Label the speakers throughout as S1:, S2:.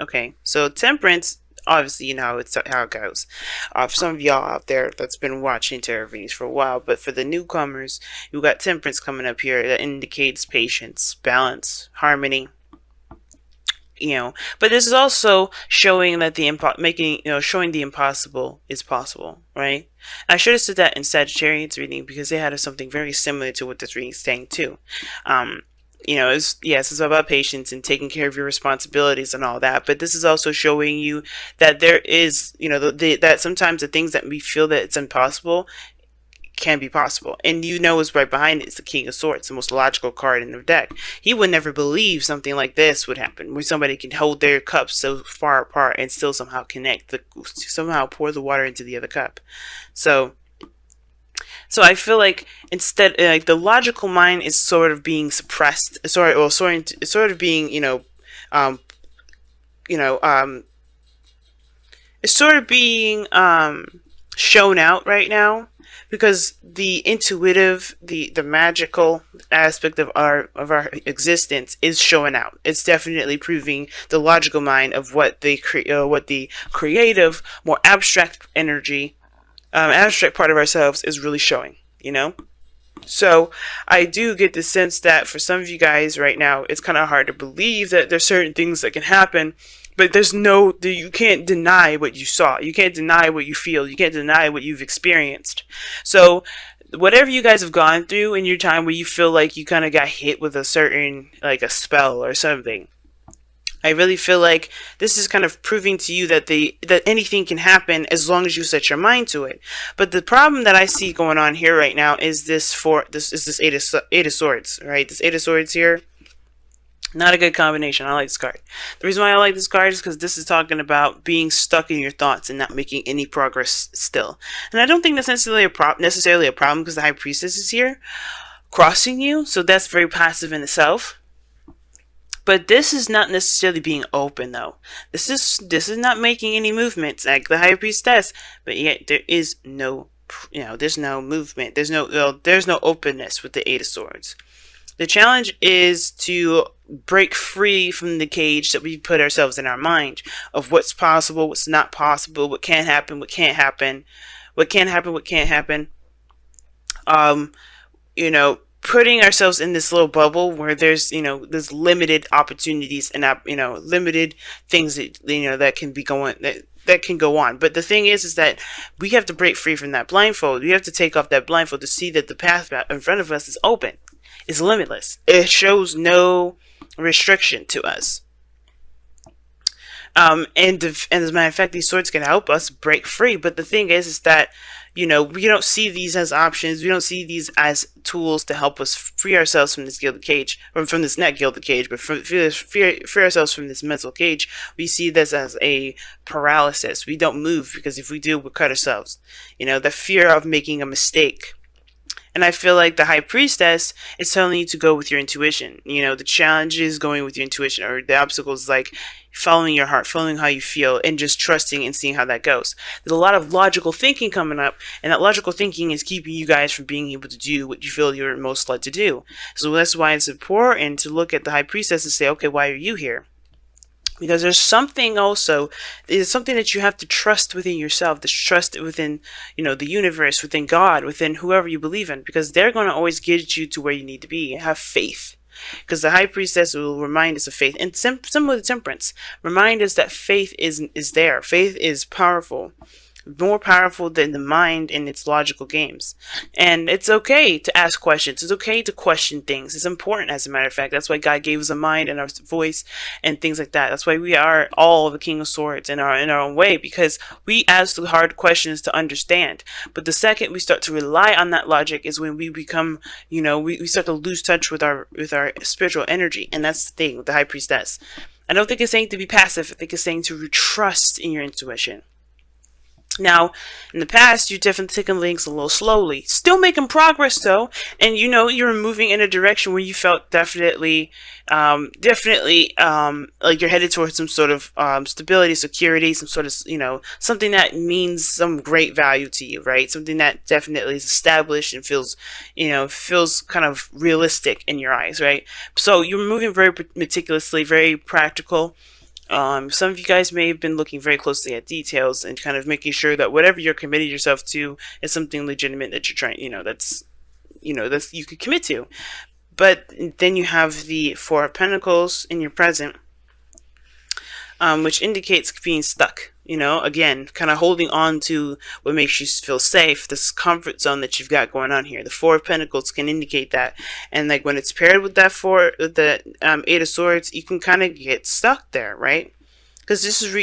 S1: Okay, so temperance, obviously, you know it's how it goes. For some of y'all out there that's been watching tarot readings for a while, but for the newcomers, you got temperance coming up here that indicates patience, balance, harmony. But this is also showing that making, showing the impossible is possible, right? I should have said that in Sagittarius reading because they had something very similar to what this reading is saying too. Um, it's about patience and taking care of your responsibilities and all that. But this is also showing you that there is, that sometimes the things that we feel that it's impossible can be possible. And what's right behind it is the King of Swords, the most logical card in the deck. He would never believe something like this would happen, where somebody can hold their cups so far apart and still somehow somehow pour the water into the other cup. So, so I feel like instead, like the logical mind is sort of being suppressed, sort of being, um, you know, um, it's sort of being shown out right now because the intuitive, the magical aspect of our existence is showing out. It's definitely proving the logical mind of what the creative, more abstract energy, abstract part of ourselves is really showing. So I do get the sense that for some of you guys right now, it's kind of hard to believe that there's certain things that can happen, but you can't deny what you saw. You can't deny what you feel. You can't deny what you've experienced. So whatever you guys have gone through in your time where you feel like you kind of got hit with a certain, like a spell or something, I really feel like this is kind of proving to you that that anything can happen as long as you set your mind to it. But the problem that I see going on here right now is this eight of swords, right? This eight of swords here, not a good combination. I like this card. The reason why I like this card is because this is talking about being stuck in your thoughts and not making any progress still. And I don't think that's necessarily a problem because the High Priestess is here crossing you, so that's very passive in itself. But this is not necessarily being open, though. This is not making any movements like the High Priestess, but yet there is no, there's no movement. There's no openness with the Eight of Swords. The challenge is to break free from the cage that we put ourselves in our mind of what's possible, what's not possible, what can happen, what can't happen, what can happen, what can't happen. Um, Putting ourselves in this little bubble where there's limited opportunities and limited things that can be going that can go on. But the thing is that we have to break free from that blindfold. We have to take off that blindfold to see that the path in front of us is open, is limitless. It shows no restriction to us. And as a matter of fact, these swords can help us break free. But the thing is that we don't see these as options. We don't see these as tools to help us free ourselves from this gilded cage, or from this not gilded cage, but free ourselves from this mental cage. We see this as a paralysis. We don't move because if we do, we'll cut ourselves. The fear of making a mistake. And I feel like the High Priestess is telling you to go with your intuition. The challenge is going with your intuition, or the obstacle is like following your heart, following how you feel, and just trusting and seeing how that goes. There's a lot of logical thinking coming up, and that logical thinking is keeping you guys from being able to do what you feel you're most led to do. So that's why it's important to look at the High Priestess and say, okay, why are you here? Because there's something that you have to trust within yourself, to trust within, the universe, within God, within whoever you believe in, because they're going to always get you to where you need to be. Have faith. Because the High Priestess will remind us of faith. And similar to Temperance, remind us that faith is there. Faith is powerful. More powerful than the mind in its logical games. And it's okay to ask questions. It's okay to question things. It's important, as a matter of fact. That's why God gave us a mind and our voice and things like that. That's why we are all the King of Swords in our own way, because we ask the hard questions to understand. But the second we start to rely on that logic is when we become, we start to lose touch with our spiritual energy. And that's the thing with the High Priestess. I don't think it's saying to be passive. I think it's saying to trust in your intuition. Now, in the past, you've definitely taken things a little slowly. Still making progress, though. And, you're moving in a direction where you felt definitely, like you're headed towards some sort of stability, security, some sort of, something that means some great value to you, right? Something that definitely is established and feels kind of realistic in your eyes, right? So you're moving very meticulously, very practical. Some of you guys may have been looking very closely at details and kind of making sure that whatever you're committing yourself to is something legitimate that you're trying, that's you could commit to. But then you have the Four of Pentacles in your present, which indicates being stuck. Again, kind of holding on to what makes you feel safe, this comfort zone that you've got going on here. The Four of Pentacles can indicate that, and like when it's paired with that Eight of Swords, you can kind of get stuck there, right? Because this is,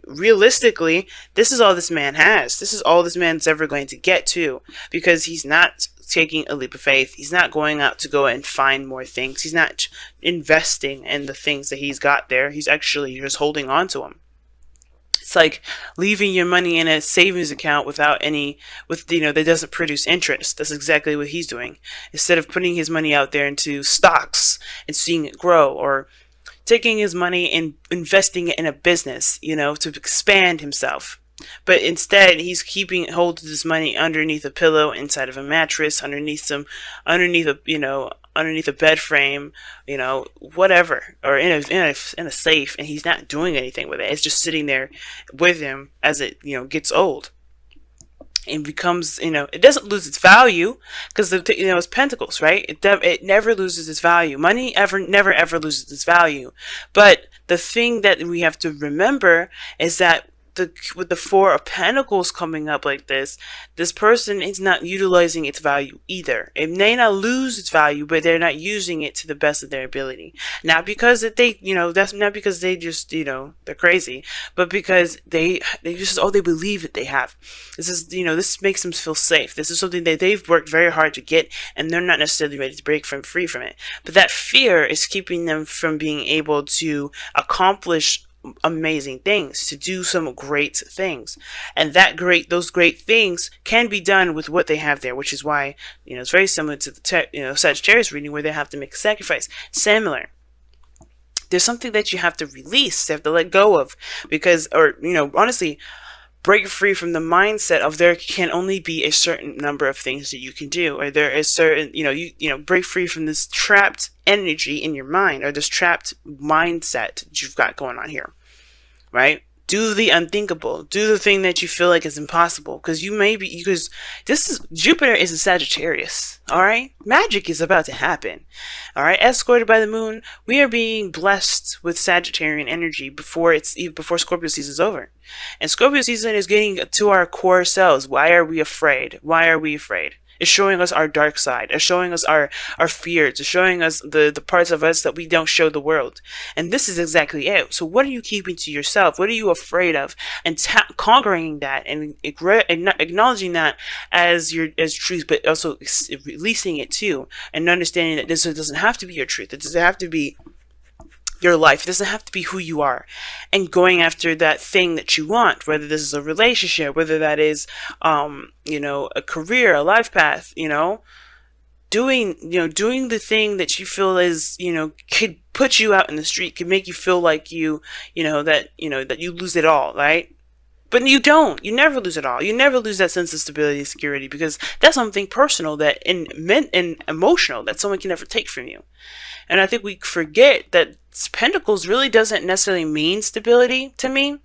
S1: realistically, this is all this man has. This is all this man's ever going to get to, because he's not taking a leap of faith. He's not going out to go and find more things. He's not investing in the things that he's got there. He's actually just holding on to them. It's like leaving your money in a savings account that doesn't produce interest. That's exactly what he's doing. Instead of putting his money out there into stocks and seeing it grow, or taking his money and investing it in a business, to expand himself. But instead, he's keeping hold of this money underneath a pillow, inside of a mattress, underneath a bed frame, whatever, or in a safe, and he's not doing anything with it. It's just sitting there with him as it gets old. It becomes, it doesn't lose its value, because it's pentacles, right? It never loses its value. Money never ever loses its value. But the thing that we have to remember is that with the Four of Pentacles coming up like this person is not utilizing its value either. It may not lose its value, but they're not using it to the best of their ability. Not because that's not because they just, they're crazy, but because they just, they believe that they have. This makes them feel safe. This is something that they've worked very hard to get, and they're not necessarily ready to break free from it. But that fear is keeping them from being able to accomplish amazing things, to do some great things, and those great things can be done with what they have there, which is why it's very similar to the Sagittarius reading, where they have to make a sacrifice. Similar, there's something that you have to release, you have to let go of, because, or honestly, break free from the mindset of there can only be a certain number of things that you can do, or there is certain, break free from this trapped energy in your mind, or this trapped mindset that you've got going on here, right? Do the unthinkable. Do the thing that you feel like is impossible, because Jupiter is a Sagittarius, all right? Magic is about to happen, all right? Escorted by the moon, we are being blessed with Sagittarian energy before Scorpio season is over. And Scorpio season is getting to our core selves. Why are we afraid? Why are we afraid? It's showing us our dark side. It's showing us our fears. It's showing us the parts of us that we don't show the world. And this is exactly it. So what are you keeping to yourself? What are you afraid of? And conquering that, and acknowledging that as truth, but also releasing it too, and understanding that this doesn't have to be your truth. It doesn't have to be your life. It doesn't have to be who you are, and going after that thing that you want, whether this is a relationship, whether that is a career, a life path, doing the thing that you feel is could put you out in the street, could make you feel like that you lose it all, right? But you don't. You never lose it all. You never lose that sense of stability and security, because that's something personal and emotional that someone can never take from you. And I think we forget that Pentacles really doesn't necessarily mean stability to me.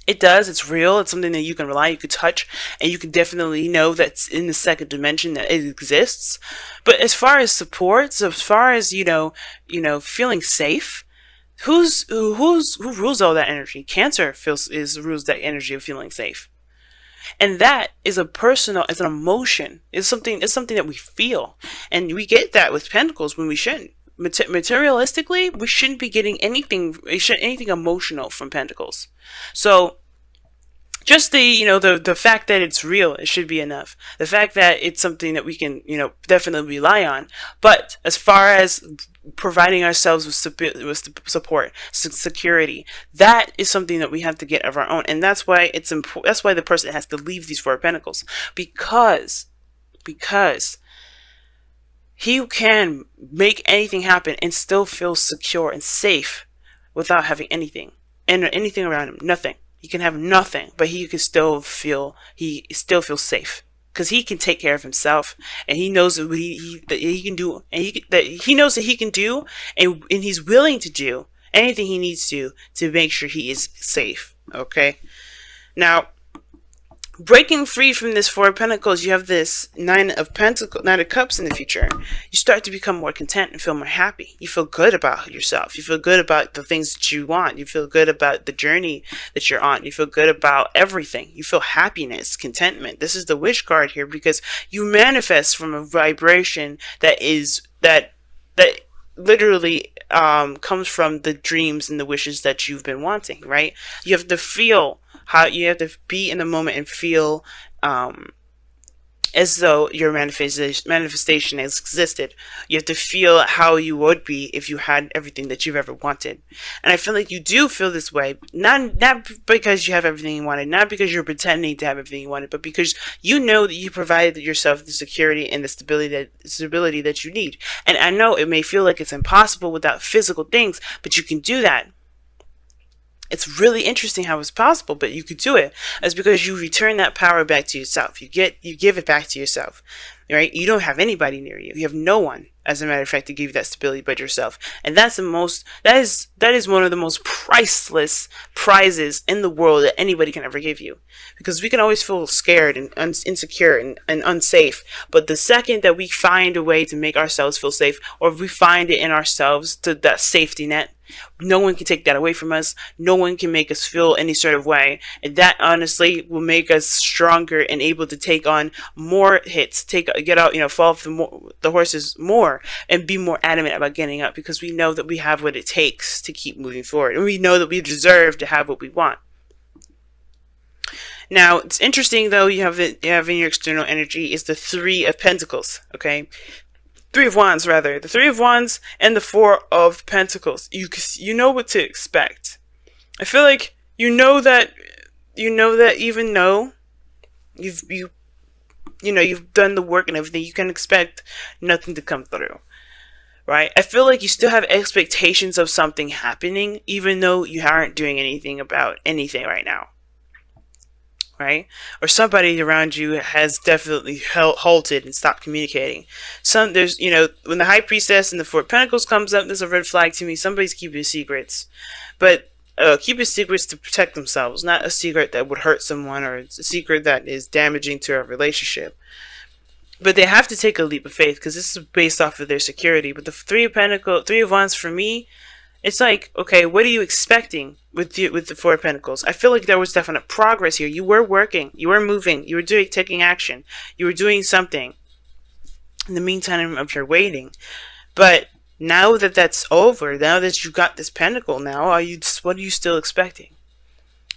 S1: It does. It's real. It's something that you can rely, you can touch, and you can definitely know that's in the second dimension, that it exists. But as far as support, so as far as feeling safe, who rules all that energy? Cancer rules that energy of feeling safe. And that is it's an emotion. It's something that we feel. And we get that with Pentacles when we shouldn't. Materialistically, we shouldn't be getting anything emotional from Pentacles. So just the fact that it's real, it should be enough. The fact that it's something that we can, definitely rely on. But as far as providing ourselves with support, security, that is something that we have to get of our own. And that's why it's important. That's why the person has to leave these Four of Pentacles, because he can make anything happen and still feel secure and safe without having anything around him. Nothing. He can have nothing, but he still feels safe, because he can take care of himself, and he knows that he can do, and he knows that he can do, and he's willing to do, anything he needs to make sure he is safe. Okay. Now, breaking free from this Four of Pentacles, you have this Nine of Cups in the future. You start to become more content and feel more happy. You feel good about yourself. You feel good about the things that you want. You feel good about the journey that you're on. You feel good about everything. You feel happiness, contentment. This is the Witch card here because you manifest from a vibration that literally comes from the dreams and the wishes that you've been wanting, right? You have to feel how you have to be in the moment and feel as though your manifestation has existed. You have to feel how you would be if you had everything that you've ever wanted. And I feel like you do feel this way, not because you have everything you wanted, not because you're pretending to have everything you wanted, but because you know that you provided yourself the security and the stability that you need. And I know it may feel like it's impossible without physical things, but you can do that. It's really interesting how it's possible, but you could do it. It's because you return that power back to yourself. You give it back to yourself, right? You don't have anybody near you. You have no one, as a matter of fact, to give you that stability but yourself. And that is one of the most priceless prizes in the world that anybody can ever give you. Because we can always feel scared and insecure and unsafe. But the second that we find a way to make ourselves feel safe, or if we find it in ourselves, to that safety net, no one can take that away from us. No one can make us feel any sort of way. And that honestly will make us stronger and able to take on more hits, get out, fall off the horses more, and be more adamant about getting up, because we know that we have what it takes to keep moving forward. And we know that we deserve to have what we want. Now, it's interesting though, you have in your external energy is the Three of Pentacles, okay? Three of Wands, rather. The Three of Wands and the Four of Pentacles. You know what to expect. I feel like you know that even though you've done the work and everything, you can expect nothing to come through. Right? I feel like you still have expectations of something happening, even though you aren't doing anything about anything right now. Right? Or somebody around you has definitely halted and stopped communicating. There's when the High Priestess and the Four of Pentacles comes up, there's a red flag to me. Somebody's keeping secrets, but keeping secrets to protect themselves, not a secret that would hurt someone or a secret that is damaging to a relationship. But they have to take a leap of faith because this is based off of their security. But the Three of Wands for me, it's like, okay, what are you expecting with the Four of Pentacles? I feel like there was definite progress here. You were working, you were moving, you were taking action, you were doing something in the meantime of your waiting. But now that that's over, now that you got this pentacle, now what are you still expecting?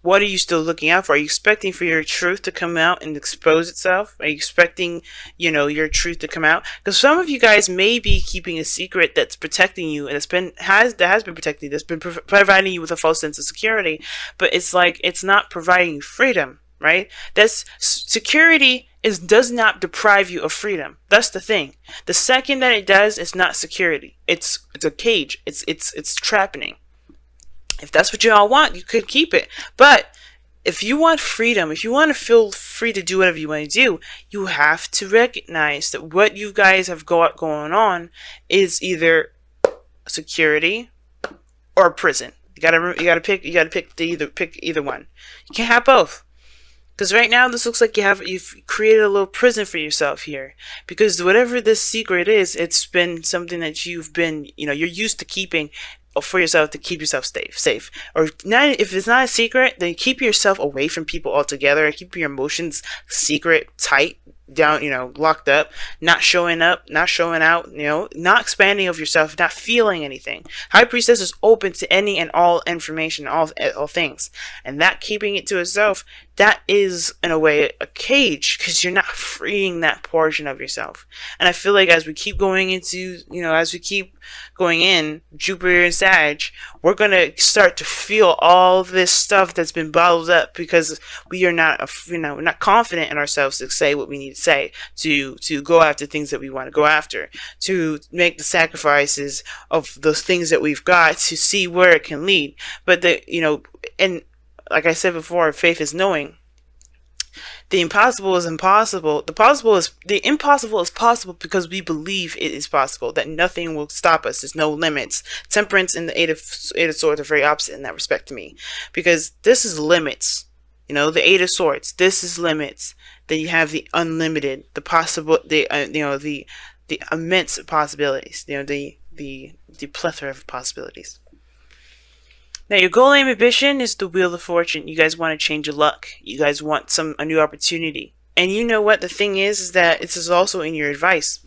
S1: What are you still looking out for? Are you expecting for your truth to come out and expose itself? Are you expecting, your truth to come out? Because some of you guys may be keeping a secret that's protecting you, and that has been protecting you, that's been providing you with a false sense of security. But it's like it's not providing you freedom, right? That's security does not deprive you of freedom. That's the thing. The second that it does, it's not security. It's a cage. It's trapping. If that's what you all want, you could keep it. But if you want freedom, if you want to feel free to do whatever you want to do, you have to recognize that what you guys have going on is either security or prison. You gotta pick either one. You can't have both. Because right now this looks like you've created a little prison for yourself here. Because whatever this secret is, it's been something that you've been, you're used to keeping for yourself to keep yourself safe. Or not, if it's not a secret, then keep yourself away from people altogether. Keep your emotions secret, tight, down, locked up, not showing up, not showing out, not expanding of yourself, not feeling anything. High Priestess is open to any and all information, all things. And that keeping it to itself, that is in a way a cage, because you're not freeing that portion of yourself. And I feel like as we keep going into, as we keep going in Jupiter and Sag, we're going to start to feel all this stuff that's been bottled up because we are not, we're not confident in ourselves to say what we need to say, to go after things that we want to go after, to make the sacrifices of those things that we've got to see where it can lead. But and like I said before, faith is knowing. The impossible is impossible. The impossible is possible because we believe it is possible, that nothing will stop us. There's no limits. Temperance and the eight of swords are very opposite in that respect to me, because this is limits. You know, the eight of swords, this is limits. Then you have the unlimited, the possible, the immense possibilities. You know, the plethora of possibilities. Now, your goal and ambition is the wheel of fortune. You guys want to change your luck. You guys want a new opportunity. And you know what the thing is that this is also in your advice.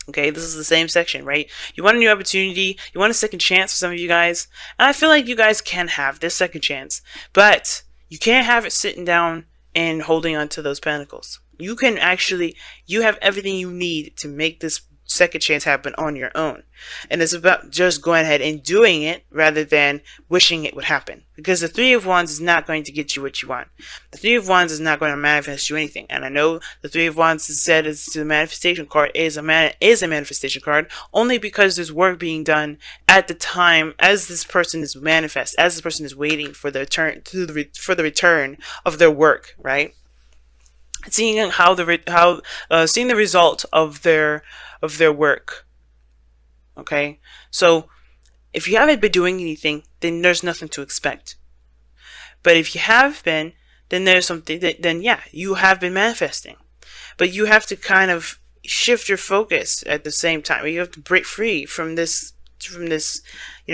S1: Okay, this is the same section, right? You want a new opportunity. You want a second chance for some of you guys. And I feel like you guys can have this second chance. But you can't have it sitting down and holding on to those pentacles. You have everything you need to make this second chance happen on your own. And it's about just going ahead and doing it rather than wishing it would happen. Because the Three of Wands is not going to get you what you want. The Three of Wands is not going to manifest you anything. And I know the Three of Wands is said as the manifestation card is a manifestation card only because there's work being done at the time as this person is as this person is waiting for the return of their work, right? Seeing seeing the result of their work. Okay, so if you haven't been doing anything, then there's nothing to expect. But if you have been, then there's something then yeah, you have been manifesting. But you have to kind of shift your focus at the same time. You have to break free from this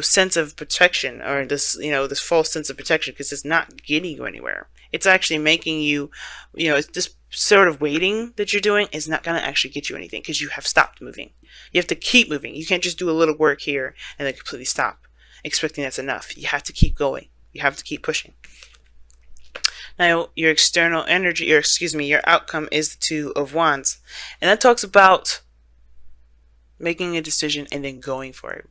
S1: sense of protection, or this false sense of protection, because it's not getting you anywhere. It's actually making you, it's this sort of waiting that you're doing is not going to actually get you anything, because you have stopped moving. You have to keep moving. You can't just do a little work here and then completely stop, expecting that's enough. You have to keep going. You have to keep pushing. Now, your external energy, your outcome is the Two of Wands. And that talks about making a decision and then going for it.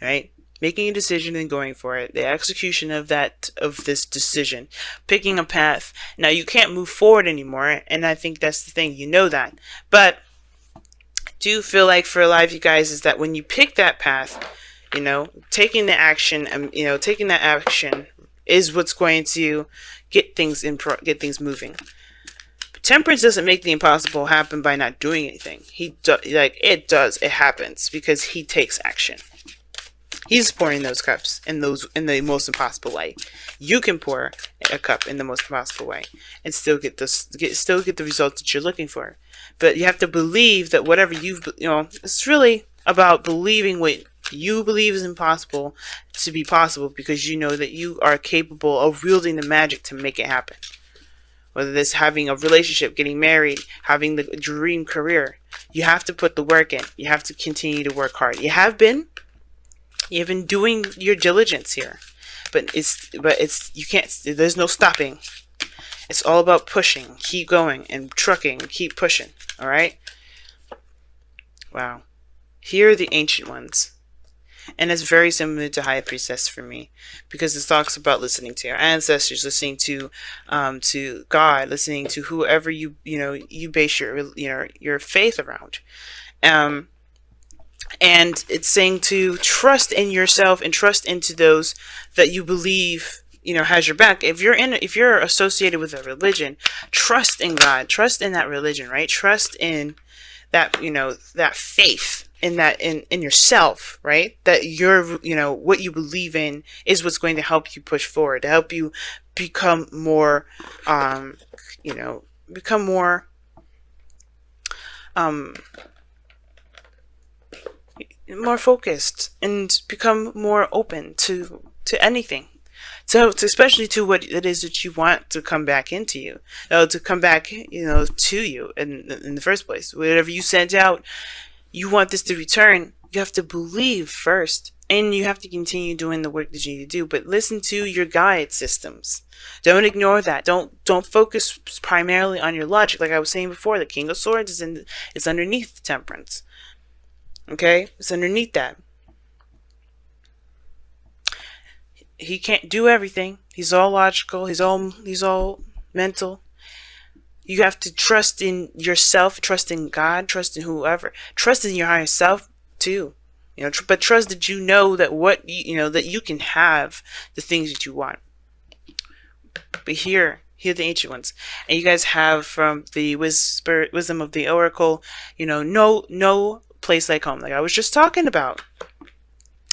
S1: Right? Making a decision and going for it. The execution of this decision. Picking a path. Now, you can't move forward anymore, and I think that's the thing. You know that. But I do feel like for a lot of you guys is that when you pick that path, taking the action, taking that action is what's going to get things moving. But Temperance doesn't make the impossible happen by not doing anything. It does. It happens because he takes action. He's pouring those cups in the most impossible way. You can pour a cup in the most impossible way and still get the results that you're looking for. But you have to believe that whatever it's really about believing what you believe is impossible to be possible, because you know that you are capable of wielding the magic to make it happen. Whether it's having a relationship, getting married, having the dream career, you have to put the work in. You have to continue to work hard. You've been doing your diligence here, but you can't. There's no stopping. It's all about pushing, keep going, and trucking, keep pushing. All right. Wow. Here are the Ancient Ones. And it's very similar to High Priestess for me, because it talks about listening to your ancestors, listening to God, listening to whoever you base your faith around. And it's saying to trust in yourself and trust into those that you believe has your back. If you're associated with a religion, trust in God, trust in that religion, right? Trust in that that faith. In yourself, right? That what you believe in is what's going to help you push forward, to help you become more, more focused and become more open to anything. So, especially to what it is that you want to come back into you, to come back, to you in the first place. Whatever you sent out, you want this to return. You have to believe first, and you have to continue doing the work that you need to do. But listen to your guide systems. Don't ignore that. Don't focus primarily on your logic. Like I was saying before, the King of Swords is underneath Temperance. Okay, it's underneath that. He can't do everything. He's all logical. He's all mental. You have to trust in yourself, trust in God, trust in whoever, trust in your higher self too. But trust that that you can have the things that you want. But here Hear the ancient ones. And you guys have from the wisdom of the oracle, no place like home. Like I was just talking about.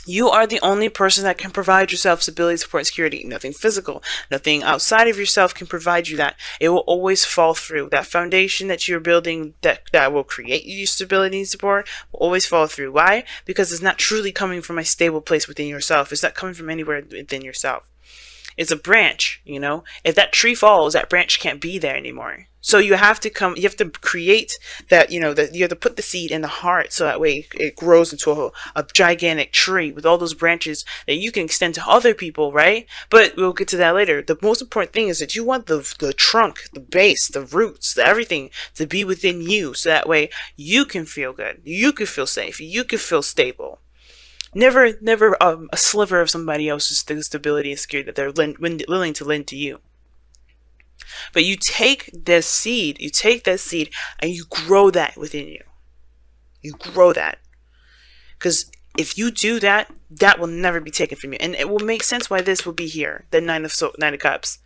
S1: You are the only person that can provide yourself stability, support, and security. Nothing physical, nothing outside of yourself can provide you that. It will always fall through. That foundation that you're building that will create you stability and support will always fall through. Why? Because it's not truly coming from a stable place within yourself. It's not coming from anywhere within yourself. It's a branch, If that tree falls, that branch can't be there anymore. So you have to create that, that you have to put the seed in the heart so that way it grows into a gigantic tree with all those branches that you can extend to other people, right? But we'll get to that later. The most important thing is that you want the trunk, the base, the roots, everything to be within you so that way you can feel good. You can feel safe. You can feel stable. Never a sliver of somebody else's stability and security that they're willing to lend to you. But you take that seed, and you grow that within you. You grow that. Because if you do that, that will never be taken from you. And it will make sense why this will be here, the Nine of Cups.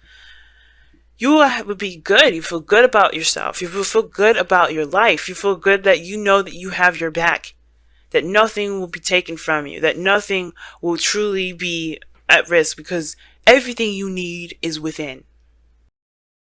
S1: You will be good. You feel good about yourself. You will feel good about your life. You feel good that you know that you have your back. That nothing will be taken from you, that nothing will truly be at risk because everything you need is within.